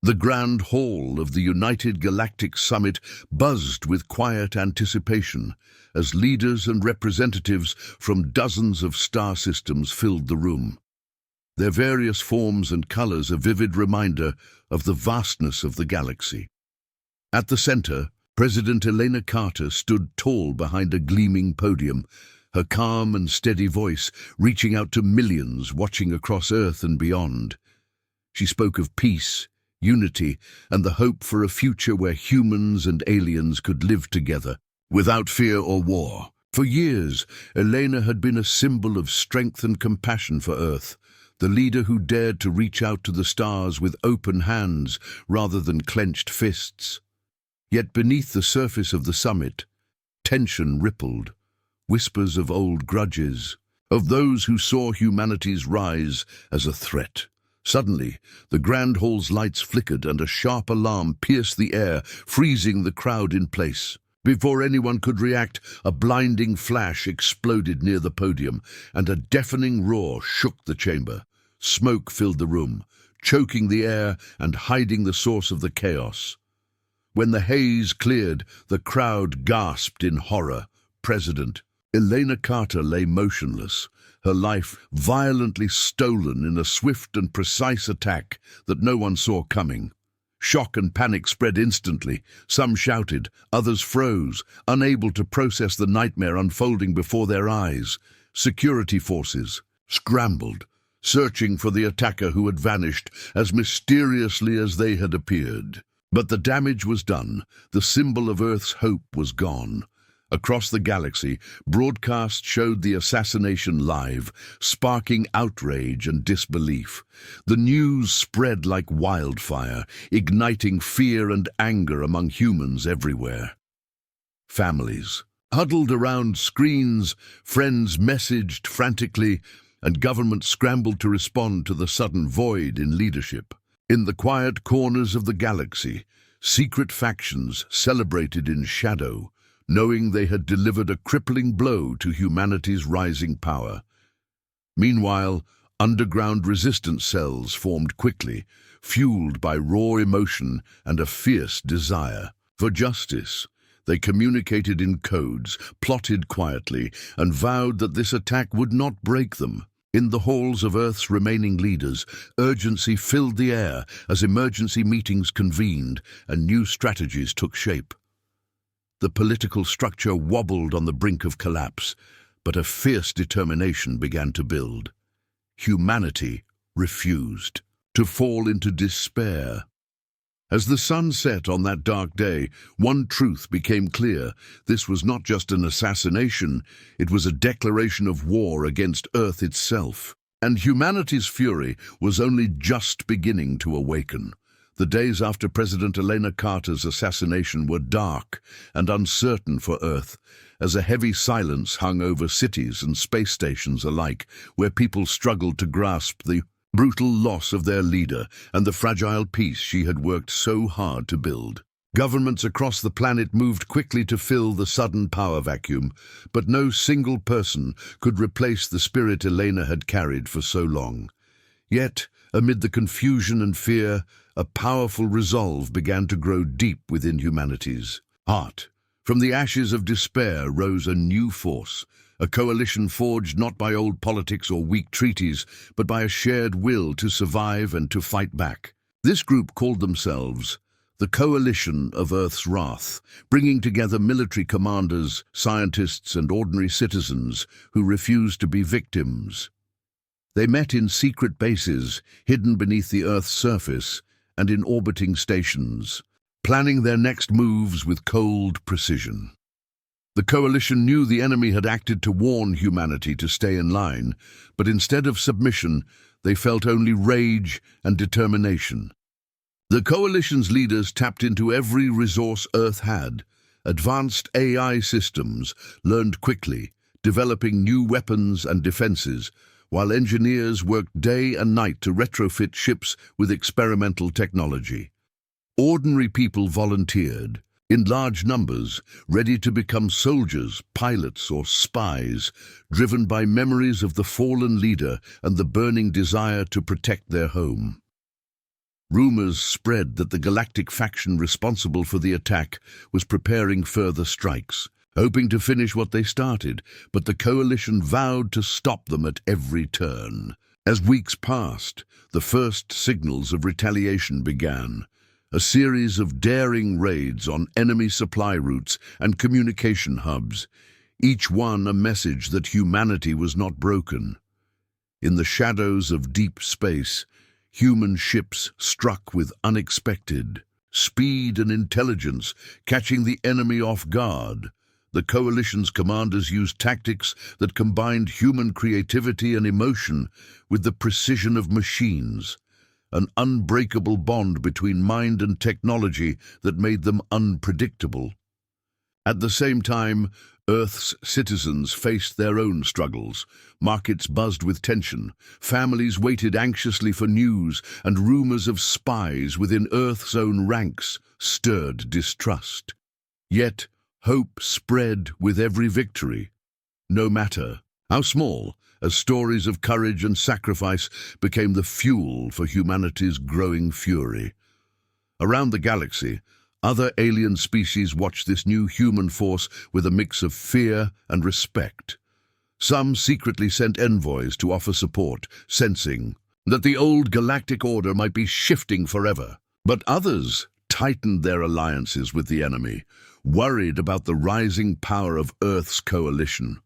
The Grand Hall of the United Galactic Summit buzzed with quiet anticipation as leaders and representatives from dozens of star systems filled the room. Their various forms and colors a vivid reminder of the vastness of the galaxy. At the center, President Elena Carter stood tall behind a gleaming podium, her calm and steady voice reaching out to millions watching across Earth and beyond. She spoke of peace, unity, and the hope for a future where humans and aliens could live together, without fear or war. For years, Elena had been a symbol of strength and compassion for Earth, the leader who dared to reach out to the stars with open hands rather than clenched fists. Yet beneath the surface of the summit, tension rippled, whispers of old grudges, of those who saw humanity's rise as a threat. Suddenly, the Grand Hall's lights flickered and a sharp alarm pierced the air, freezing the crowd in place. Before anyone could react, a blinding flash exploded near the podium, and a deafening roar shook the chamber. Smoke filled the room, choking the air and hiding the source of the chaos. When the haze cleared, the crowd gasped in horror. President Elena Carter lay motionless, her life violently stolen in a swift and precise attack that no one saw coming. Shock and panic spread instantly. Some shouted, others froze, unable to process the nightmare unfolding before their eyes. Security forces scrambled, searching for the attacker who had vanished as mysteriously as they had appeared. But the damage was done. The symbol of Earth's hope was gone. Across the galaxy, broadcasts showed the assassination live, sparking outrage and disbelief. The news spread like wildfire, igniting fear and anger among humans everywhere. Families huddled around screens, friends messaged frantically, and governments scrambled to respond to the sudden void in leadership. In the quiet corners of the galaxy, secret factions celebrated in shadow, knowing they had delivered a crippling blow to humanity's rising power. Meanwhile, underground resistance cells formed quickly, fueled by raw emotion and a fierce desire for justice. They communicated in codes, plotted quietly, and vowed that this attack would not break them. In the halls of Earth's remaining leaders, urgency filled the air as emergency meetings convened and new strategies took shape. The political structure wobbled on the brink of collapse, but a fierce determination began to build. Humanity refused to fall into despair. As the sun set on that dark day, one truth became clear. This was not just an assassination, it was a declaration of war against Earth itself. And humanity's fury was only just beginning to awaken. The days after President Elena Carter's assassination were dark and uncertain for Earth, as a heavy silence hung over cities and space stations alike, where people struggled to grasp the brutal loss of their leader and the fragile peace she had worked so hard to build. Governments across the planet moved quickly to fill the sudden power vacuum, but no single person could replace the spirit Elena had carried for so long. Yet, amid the confusion and fear, a powerful resolve began to grow deep within humanity's heart. From the ashes of despair rose a new force, a coalition forged not by old politics or weak treaties, but by a shared will to survive and to fight back. This group called themselves the Coalition of Earth's Wrath, bringing together military commanders, scientists, and ordinary citizens who refused to be victims. They met in secret bases, hidden beneath the Earth's surface, and in orbiting stations, planning their next moves with cold precision. The coalition knew the enemy had acted to warn humanity to stay in line, but instead of submission, they felt only rage and determination. The coalition's leaders tapped into every resource Earth had. Advanced AI systems learned quickly, developing new weapons and defenses, while engineers worked day and night to retrofit ships with experimental technology. Ordinary people volunteered, in large numbers, ready to become soldiers, pilots, or spies, driven by memories of the fallen leader and the burning desire to protect their home. Rumors spread that the galactic faction responsible for the attack was preparing further strikes, hoping to finish what they started, but the coalition vowed to stop them at every turn. As weeks passed, the first signals of retaliation began. A series of daring raids on enemy supply routes and communication hubs, each one a message that humanity was not broken. In the shadows of deep space, human ships struck with unexpected speed and intelligence, catching the enemy off guard. The coalition's commanders used tactics that combined human creativity and emotion with the precision of machines, an unbreakable bond between mind and technology that made them unpredictable. At the same time, Earth's citizens faced their own struggles. Markets buzzed with tension, families waited anxiously for news, and rumors of spies within Earth's own ranks stirred distrust. Yet, hope spread with every victory. No matter how small, as stories of courage and sacrifice became the fuel for humanity's growing fury. Around the galaxy, other alien species watched this new human force with a mix of fear and respect. Some secretly sent envoys to offer support, sensing that the old galactic order might be shifting forever. But others tightened their alliances with the enemy, worried about the rising power of Earth's coalition.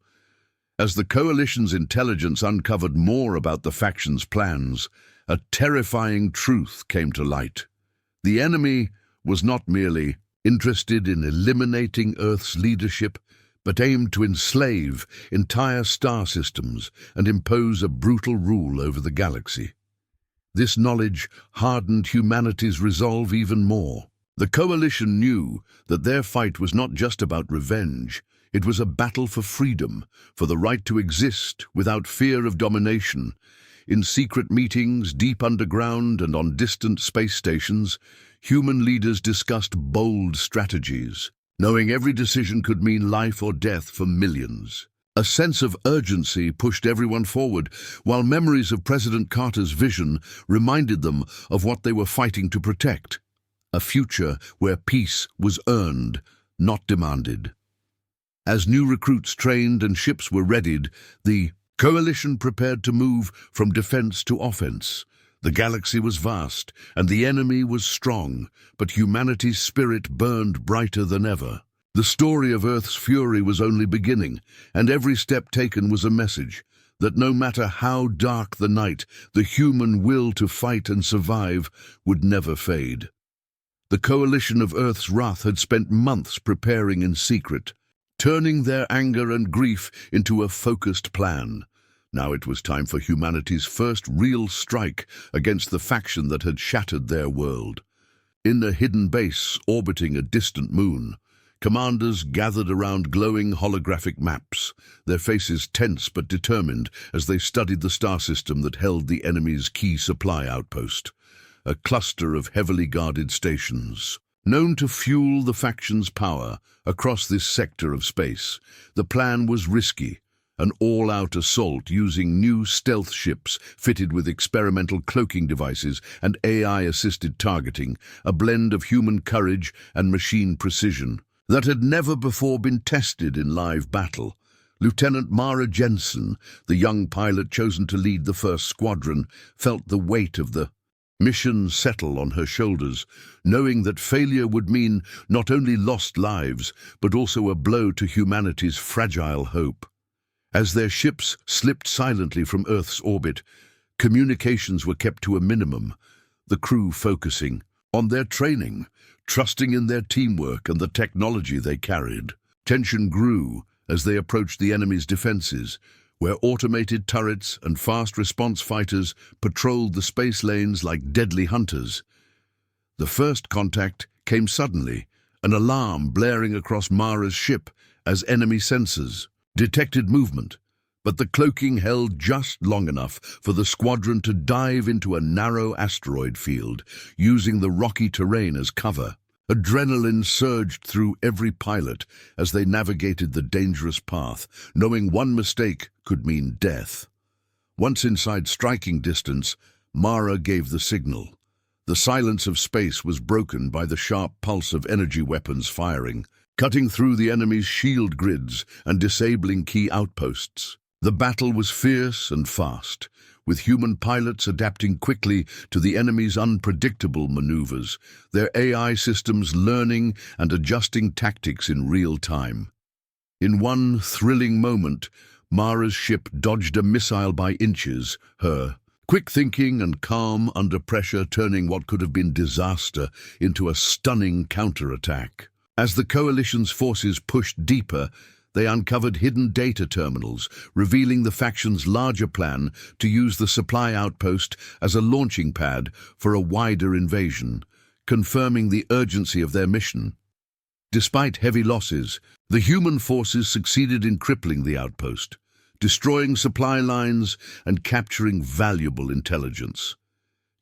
As the coalition's intelligence uncovered more about the faction's plans, a terrifying truth came to light. The enemy was not merely interested in eliminating Earth's leadership, but aimed to enslave entire star systems and impose a brutal rule over the galaxy. This knowledge hardened humanity's resolve even more. The coalition knew that their fight was not just about revenge. It was a battle for freedom, for the right to exist without fear of domination. In secret meetings, deep underground and on distant space stations, human leaders discussed bold strategies, knowing every decision could mean life or death for millions. A sense of urgency pushed everyone forward, while memories of President Carter's vision reminded them of what they were fighting to protect. A future where peace was earned, not demanded. As new recruits trained and ships were readied, the coalition prepared to move from defense to offense. The galaxy was vast, and the enemy was strong, but humanity's spirit burned brighter than ever. The story of Earth's fury was only beginning, and every step taken was a message that no matter how dark the night, the human will to fight and survive would never fade. The coalition of Earth's wrath had spent months preparing in secret, turning their anger and grief into a focused plan. Now it was time for humanity's first real strike against the faction that had shattered their world. In a hidden base orbiting a distant moon, commanders gathered around glowing holographic maps, their faces tense but determined as they studied the star system that held the enemy's key supply outpost, a cluster of heavily guarded stations. Known to fuel the faction's power across this sector of space, the plan was risky, an all-out assault using new stealth ships fitted with experimental cloaking devices and AI-assisted targeting, a blend of human courage and machine precision that had never before been tested in live battle. Lieutenant Mara Jensen, the young pilot chosen to lead the first squadron, felt the weight of the mission settle on her shoulders, knowing that failure would mean not only lost lives, but also a blow to humanity's fragile hope. As their ships slipped silently from Earth's orbit, communications were kept to a minimum, the crew focusing on their training, trusting in their teamwork and the technology they carried. Tension grew as they approached the enemy's defenses, where automated turrets and fast response fighters patrolled the space lanes like deadly hunters. The first contact came suddenly, an alarm blaring across Mara's ship as enemy sensors detected movement, but the cloaking held just long enough for the squadron to dive into a narrow asteroid field, using the rocky terrain as cover. Adrenaline surged through every pilot as they navigated the dangerous path, knowing one mistake could mean death. Once inside striking distance, Mara gave the signal. The silence of space was broken by the sharp pulse of energy weapons firing, cutting through the enemy's shield grids and disabling key outposts. The battle was fierce and fast, with human pilots adapting quickly to the enemy's unpredictable maneuvers, their AI systems learning and adjusting tactics in real time. In one thrilling moment, Mara's ship dodged a missile by inches, her quick thinking and calm under pressure turning what could have been disaster into a stunning counterattack. As the coalition's forces pushed deeper, they uncovered hidden data terminals, revealing the faction's larger plan to use the supply outpost as a launching pad for a wider invasion, confirming the urgency of their mission. Despite heavy losses, the human forces succeeded in crippling the outpost, destroying supply lines and capturing valuable intelligence.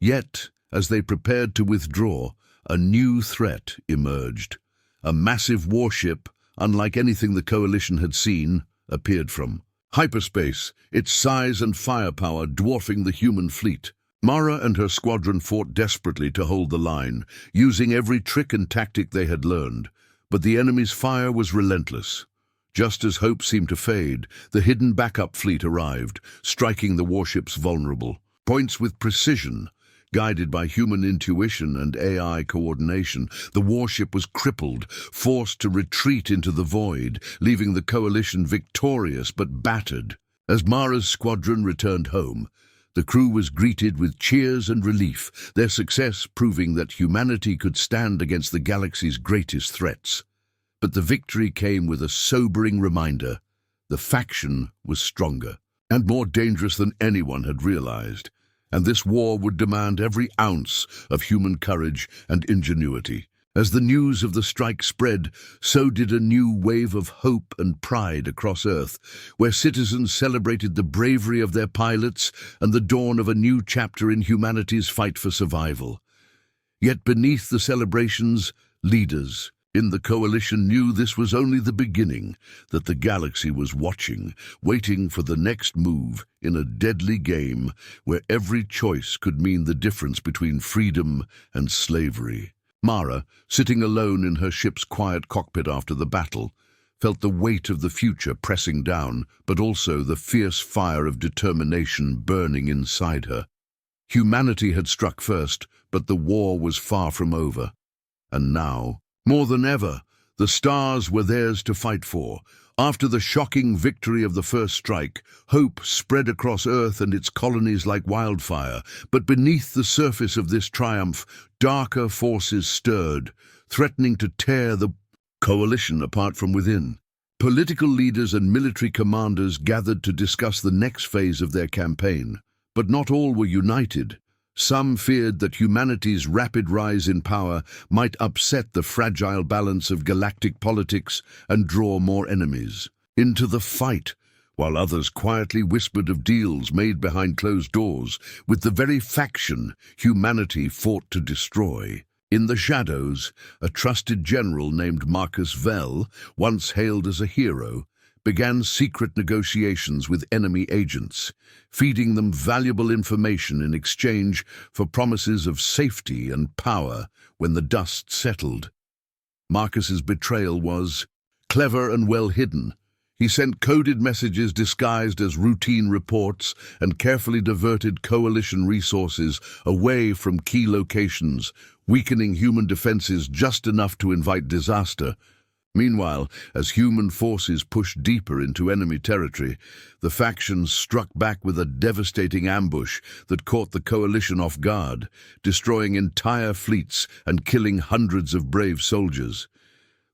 Yet, as they prepared to withdraw, a new threat emerged. A massive warship, unlike anything the Coalition had seen, appeared from hyperspace, its size and firepower dwarfing the human fleet. Mara and her squadron fought desperately to hold the line, using every trick and tactic they had learned, but the enemy's fire was relentless. Just as hope seemed to fade, the hidden backup fleet arrived, striking the warships vulnerable. Points with precision, guided by human intuition and AI coordination, the warship was crippled, forced to retreat into the void, leaving the Coalition victorious but battered. As Mara's squadron returned home, the crew was greeted with cheers and relief, their success proving that humanity could stand against the galaxy's greatest threats. But the victory came with a sobering reminder: the faction was stronger and more dangerous than anyone had realized, and this war would demand every ounce of human courage and ingenuity. As the news of the strike spread, so did a new wave of hope and pride across Earth, where citizens celebrated the bravery of their pilots and the dawn of a new chapter in humanity's fight for survival. Yet beneath the celebrations, leaders in the Coalition knew this was only the beginning, that the galaxy was watching, waiting for the next move in a deadly game where every choice could mean the difference between freedom and slavery. Mara, sitting alone in her ship's quiet cockpit after the battle, felt the weight of the future pressing down, but also the fierce fire of determination burning inside her. Humanity had struck first, but the war was far from over. And now, more than ever, the stars were theirs to fight for. After the shocking victory of the first strike, hope spread across Earth and its colonies like wildfire. But beneath the surface of this triumph, darker forces stirred, threatening to tear the Coalition apart from within. Political leaders and military commanders gathered to discuss the next phase of their campaign. But not all were united. Some feared that humanity's rapid rise in power might upset the fragile balance of galactic politics and draw more enemies into the fight, while others quietly whispered of deals made behind closed doors with the very faction humanity fought to destroy. In the shadows, a trusted general named Marcus Vell, once hailed as a hero, began secret negotiations with enemy agents, feeding them valuable information in exchange for promises of safety and power when the dust settled. Marcus's betrayal was clever and well hidden. He sent coded messages disguised as routine reports and carefully diverted Coalition resources away from key locations, weakening human defenses just enough to invite disaster. Meanwhile, as human forces pushed deeper into enemy territory, the factions struck back with a devastating ambush that caught the Coalition off guard, destroying entire fleets and killing hundreds of brave soldiers.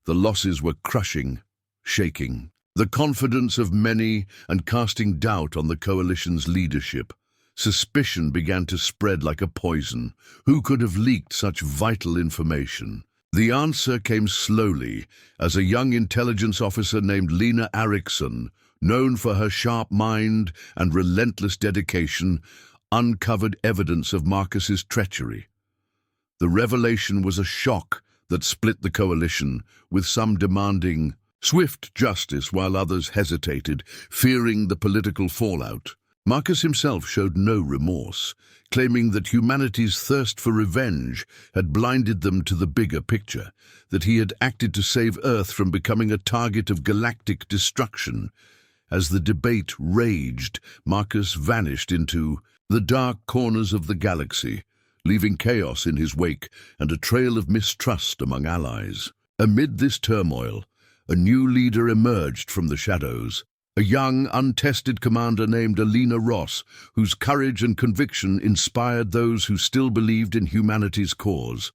The losses were crushing, shaking the confidence of many and casting doubt on the Coalition's leadership. Suspicion began to spread like a poison. Who could have leaked such vital information? The answer came slowly as a young intelligence officer named Lena Erickson, known for her sharp mind and relentless dedication, uncovered evidence of Marcus's treachery. The revelation was a shock that split the Coalition, with some demanding swift justice while others hesitated, fearing the political fallout. Marcus himself showed no remorse, claiming that humanity's thirst for revenge had blinded them to the bigger picture, that he had acted to save Earth from becoming a target of galactic destruction. As the debate raged, Marcus vanished into the dark corners of the galaxy, leaving chaos in his wake and a trail of mistrust among allies. Amid this turmoil, a new leader emerged from the shadows, a young, untested commander named Alina Ross, whose courage and conviction inspired those who still believed in humanity's cause.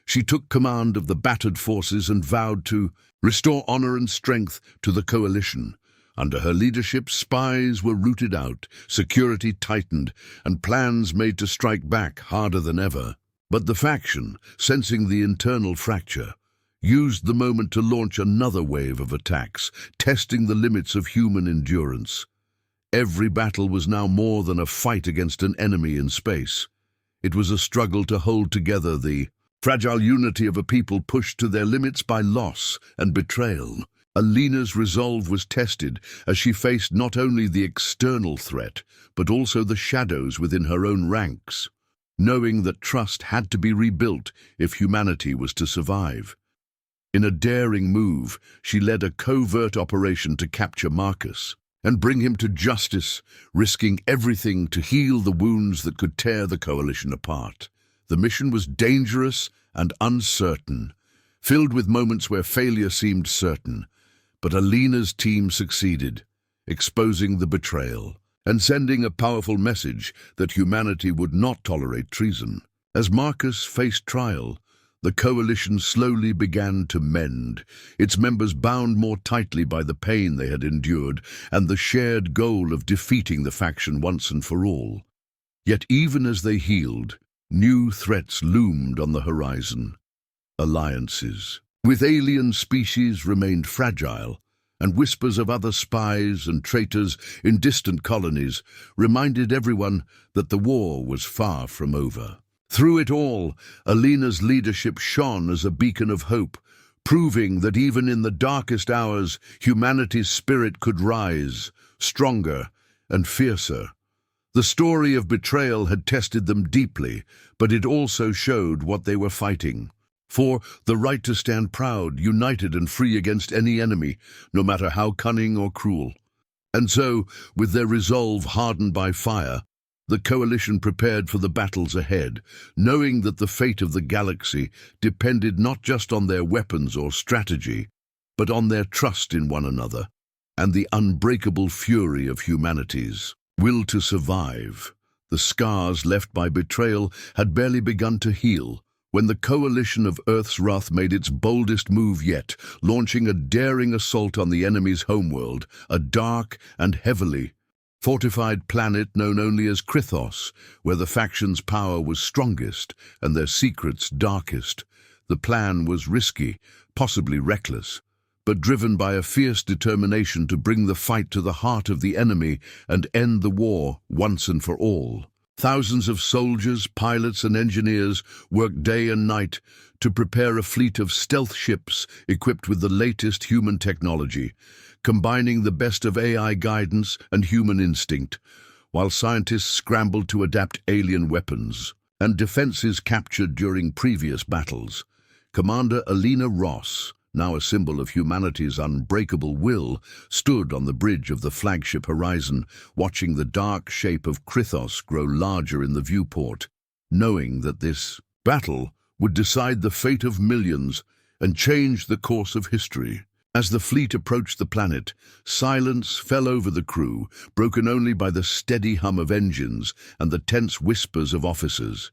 She took command of the battered forces and vowed to restore honor and strength to the coalition. Under her leadership, spies were rooted out, security tightened, and plans made to strike back harder than ever. But the faction, sensing the internal fracture, used the moment to launch another wave of attacks, testing the limits of human endurance. Every battle was now more than a fight against an enemy in space. It was a struggle to hold together the fragile unity of a people pushed to their limits by loss and betrayal. Alina's resolve was tested as she faced not only the external threat, but also the shadows within her own ranks, knowing that trust had to be rebuilt if humanity was to survive. In a daring move, she led a covert operation to capture Marcus and bring him to justice, risking everything to heal the wounds that could tear the coalition apart. The mission was dangerous and uncertain, filled with moments where failure seemed certain. But Alina's team succeeded, exposing the betrayal and sending a powerful message that humanity would not tolerate treason. As Marcus faced trial, the coalition slowly began to mend, its members bound more tightly by the pain they had endured and the shared goal of defeating the faction once and for all. Yet even as they healed, new threats loomed on the horizon. Alliances with alien species remained fragile, and whispers of other spies and traitors in distant colonies reminded everyone that the war was far from over. Through it all, Alina's leadership shone as a beacon of hope, proving that even in the darkest hours, humanity's spirit could rise, stronger and fiercer. The story of betrayal had tested them deeply, but it also showed what they were fighting. For the right to stand proud, united and free against any enemy, no matter how cunning or cruel. And so, with their resolve hardened by fire, the coalition prepared for the battles ahead, knowing that the fate of the galaxy depended not just on their weapons or strategy, but on their trust in one another and the unbreakable fury of humanity's will to survive. The scars left by betrayal had barely begun to heal when the coalition of Earth's wrath made its boldest move yet, launching a daring assault on the enemy's homeworld, a dark and heavily fortified planet known only as Krythos, where the faction's power was strongest and their secrets darkest. The plan was risky, possibly reckless, but driven by a fierce determination to bring the fight to the heart of the enemy and end the war once and for all. Thousands of soldiers, pilots and engineers worked day and night to prepare a fleet of stealth ships equipped with the latest human technology, combining the best of AI guidance and human instinct, while scientists scrambled to adapt alien weapons and defenses captured during previous battles. Commander Alina Ross, now a symbol of humanity's unbreakable will, stood on the bridge of the flagship horizon, watching the dark shape of Krythos grow larger in the viewport, knowing that this battle would decide the fate of millions and change the course of history. As the fleet approached the planet, silence fell over the crew, broken only by the steady hum of engines and the tense whispers of officers.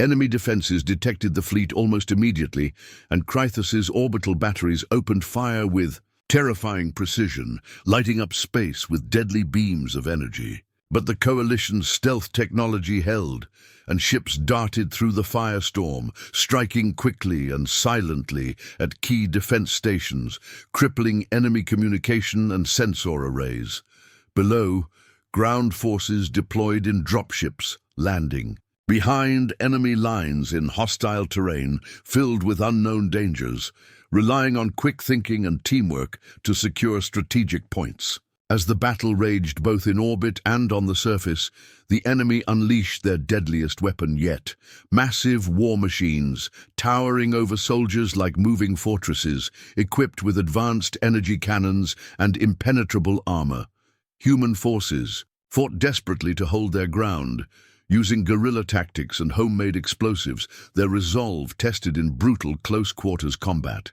Enemy defenses detected the fleet almost immediately, and Krythos's orbital batteries opened fire with terrifying precision, lighting up space with deadly beams of energy. But the coalition's stealth technology held, and ships darted through the firestorm, striking quickly and silently at key defense stations, crippling enemy communication and sensor arrays. Below, ground forces deployed in dropships, landing behind enemy lines in hostile terrain filled with unknown dangers, relying on quick thinking and teamwork to secure strategic points. As the battle raged both in orbit and on the surface, the enemy unleashed their deadliest weapon yet, massive war machines, towering over soldiers like moving fortresses, equipped with advanced energy cannons and impenetrable armor. Human forces fought desperately to hold their ground. Using guerrilla tactics and homemade explosives, their resolve tested in brutal close-quarters combat.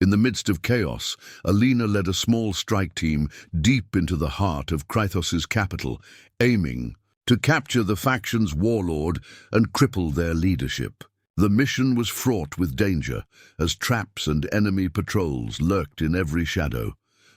In the midst of chaos, Alina led a small strike team deep into the heart of Krythos's capital, aiming to capture the faction's warlord and cripple their leadership. The mission was fraught with danger, as traps and enemy patrols lurked in every shadow.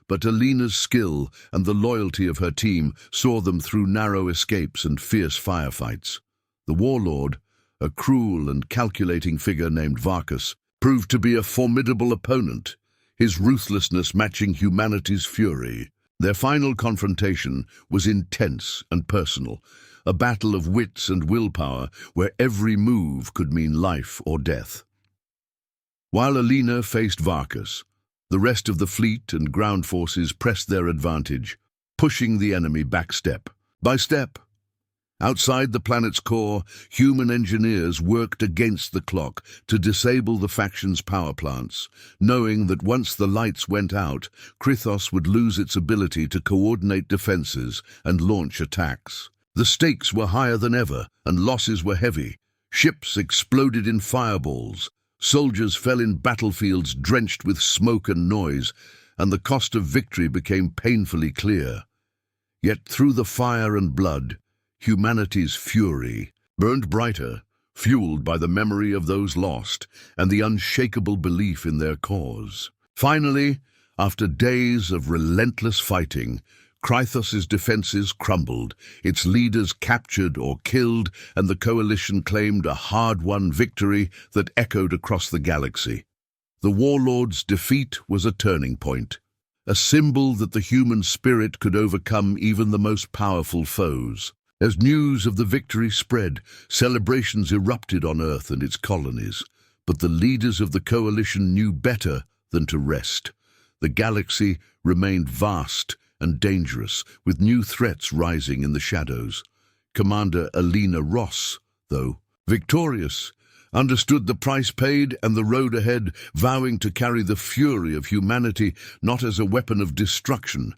But Alina's skill and the loyalty of her team saw them through narrow escapes and fierce firefights. The warlord, a cruel and calculating figure named Varkas, proved to be a formidable opponent, his ruthlessness matching humanity's fury. Their final confrontation was intense and personal, a battle of wits and willpower where every move could mean life or death. While Alina faced Varkas, the rest of the fleet and ground forces pressed their advantage, pushing the enemy back step by step. Outside the planet's core, human engineers worked against the clock to disable the faction's power plants, knowing that once the lights went out, Krythos would lose its ability to coordinate defenses and launch attacks. The stakes were higher than ever, and losses were heavy. Ships exploded in fireballs, soldiers fell in battlefields drenched with smoke and noise, and the cost of victory became painfully clear. Yet through the fire and blood, humanity's fury burned brighter, fueled by the memory of those lost and the unshakable belief in their cause. Finally, after days of relentless fighting, Krythos's defenses crumbled, its leaders captured or killed, and the coalition claimed a hard-won victory that echoed across the galaxy. The warlord's defeat was a turning point, a symbol that the human spirit could overcome even the most powerful foes. As news of the victory spread, celebrations erupted on Earth and its colonies. But the leaders of the coalition knew better than to rest. The galaxy remained vast and dangerous, with new threats rising in the shadows. Commander Alina Ross, though victorious, understood the price paid and the road ahead, vowing to carry the fury of humanity not as a weapon of destruction,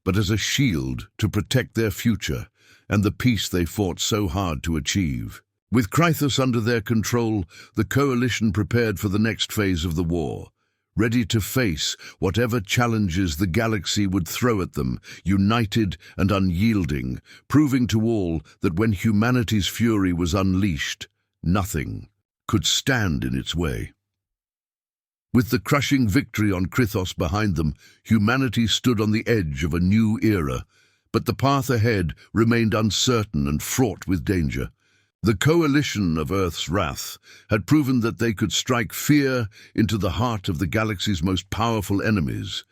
but as a shield to protect their future and the peace they fought so hard to achieve. With Krythos under their control, the coalition prepared for the next phase of the war, ready to face whatever challenges the galaxy would throw at them, united and unyielding, proving to all that when humanity's fury was unleashed, nothing could stand in its way. With the crushing victory on Krythos behind them, humanity stood on the edge of a new era, but the path ahead remained uncertain and fraught with danger. The coalition of Earth's wrath had proven that they could strike fear into the heart of the galaxy's most powerful enemies,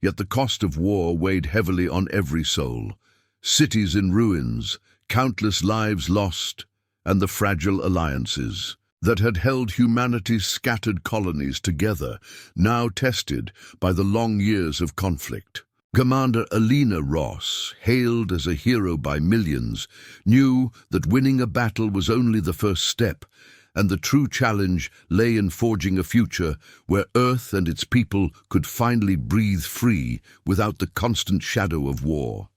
yet the cost of war weighed heavily on every soul. Cities in ruins, countless lives lost, and the fragile alliances that had held humanity's scattered colonies together, now tested by the long years of conflict. Commander Alina Ross, hailed as a hero by millions, knew that winning a battle was only the first step, and the true challenge lay in forging a future where Earth and its people could finally breathe free without the constant shadow of war.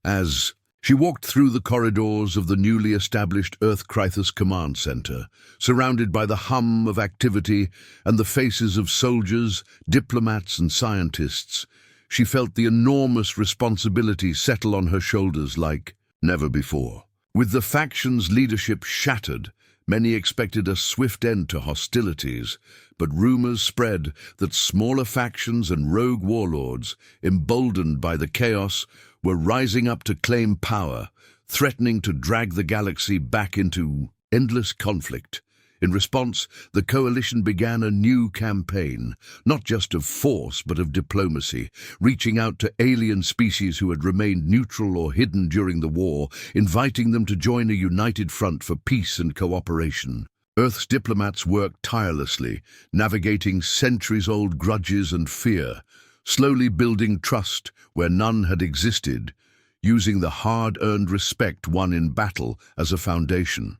As she walked through the corridors of the newly established Earth Krythos Command Center, surrounded by the hum of activity and the faces of soldiers, diplomats and scientists, she felt the enormous responsibility settle on her shoulders like never before. With the faction's leadership shattered, many expected a swift end to hostilities, but rumors spread that smaller factions and rogue warlords, emboldened by the chaos, were rising up to claim power, threatening to drag the galaxy back into endless conflict. In response, the coalition began a new campaign, not just of force but of diplomacy, reaching out to alien species who had remained neutral or hidden during the war, inviting them to join a united front for peace and cooperation. Earth's diplomats worked tirelessly, navigating centuries-old grudges and fear, slowly building trust where none had existed, using the hard-earned respect won in battle as a foundation.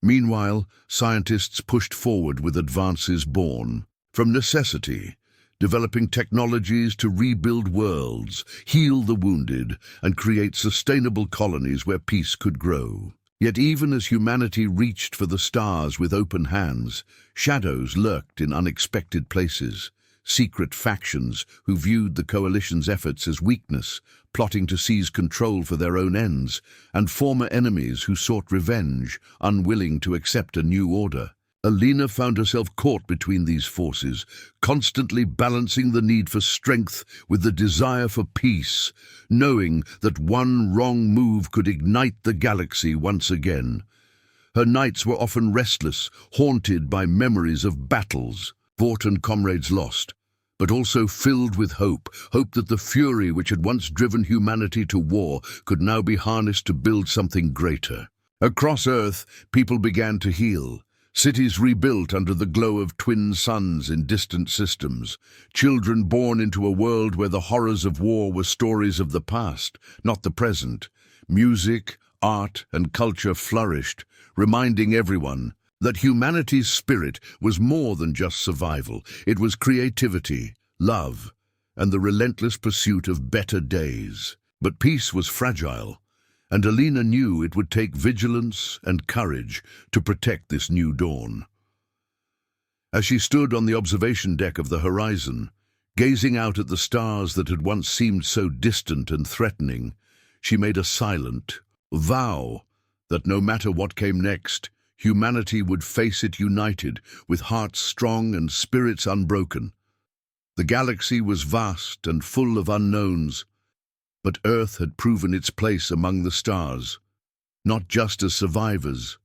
Meanwhile, scientists pushed forward with advances born from necessity, developing technologies to rebuild worlds, heal the wounded, and create sustainable colonies where peace could grow. Yet even as humanity reached for the stars with open hands, shadows lurked in unexpected places. Secret factions who viewed the coalition's efforts as weakness, plotting to seize control for their own ends, and former enemies who sought revenge, unwilling to accept a new order. Alina found herself caught between these forces, constantly balancing the need for strength with the desire for peace, knowing that one wrong move could ignite the galaxy once again. Her nights were often restless, haunted by memories of battles fought and comrades lost, but also filled with hope that the fury which had once driven humanity to war could now be harnessed to build something greater. Across Earth, people began to heal. Cities rebuilt under the glow of twin suns in distant systems. Children born into a world where the horrors of war were stories of the past, not the present. Music, art, and culture flourished, reminding everyone that humanity's spirit was more than just survival. It was creativity, love, and the relentless pursuit of better days. But peace was fragile, and Alina knew it would take vigilance and courage to protect this new dawn. As she stood on the observation deck of the horizon, gazing out at the stars that had once seemed so distant and threatening, she made a silent vow that no matter what came next, humanity would face it united, with hearts strong and spirits unbroken. The galaxy was vast and full of unknowns, but Earth had proven its place among the stars, not just as survivors,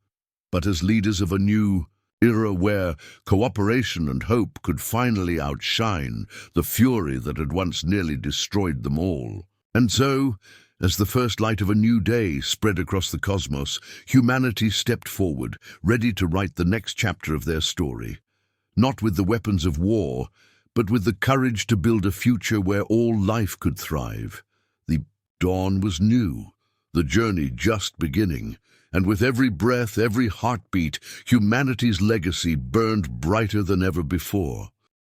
but as leaders of a new era where cooperation and hope could finally outshine the fury that had once nearly destroyed them all. And so, as the first light of a new day spread across the cosmos, humanity stepped forward, ready to write the next chapter of their story. Not with the weapons of war, but with the courage to build a future where all life could thrive. The dawn was new, the journey just beginning, and with every breath, every heartbeat, humanity's legacy burned brighter than ever before.